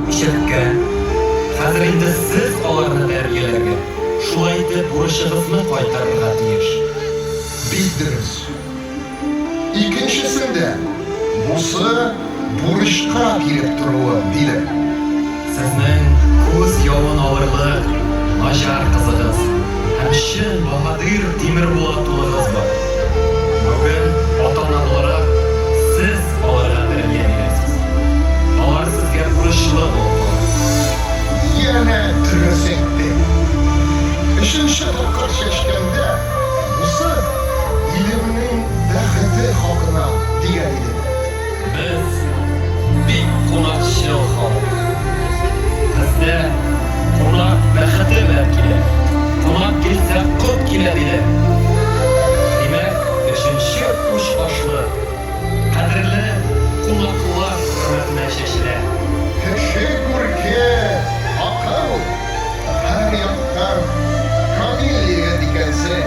İşitke, hazır indi siz olarını terbiyelerge, şulay etip buruşuğuzunu qaytarırga tiyiş. Bildiririz. İkincisinde, buсы buruşqa kirip turuğu bile. Sizning ko'z yovun ağırlığı, najar kızıgız, hemşin bahadır temir bulatılığız var. Bugün ota-ona olarak siz olarga terbiyelersiz. Olar sizge buruşuğu olmalı. Yine türesekti. Üçüncü topkar seçkende, buсы iliminin deheti halkına diyen idi. Biz bir konakçıl halk. Bizde konak bexeti belki. Konak gelse kut kilebili. Demek üçüncü uç başlı. Kadirli konaklılar hürmetine şeşile. Teşekkür ki akıl her yaktan kamilliğe dikensin.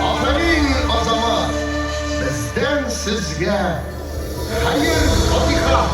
Aferin azama, bizden sizge hayır fatiha.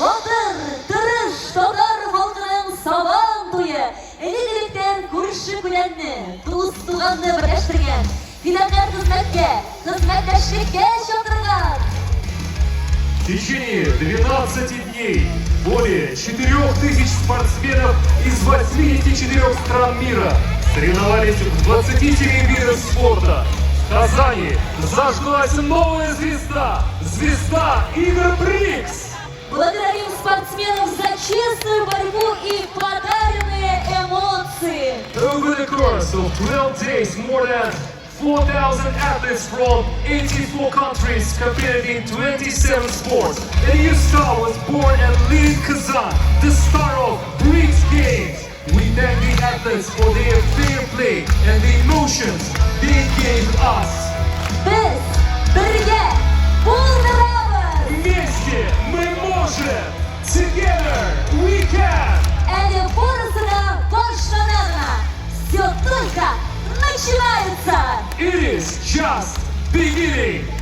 Батыр, тырыш, татар халкының Сабантуе, эле-электен күрше күләнне, туыс туганны берләштергән, фидакарь хезмәттәшлеккә чакырган. В течение 12 дней более 4000 спортсменов из 84 стран мира соревновались в 27 видах спорта. В Казани зажглась новая звезда, звезда игр Brics. Благодарим спортсменов за честную борьбу и подаренные эмоции. Over the course of 12 days, more than 4,000 athletes from 84 countries competed in 27 sports. A new star was born and lead Kazan, the star of Brics Games. We thank the athletes for their fair play and the emotions they gave us. Biz birga buldiramiz. Вместе мы можем! начинается! It is just beginning.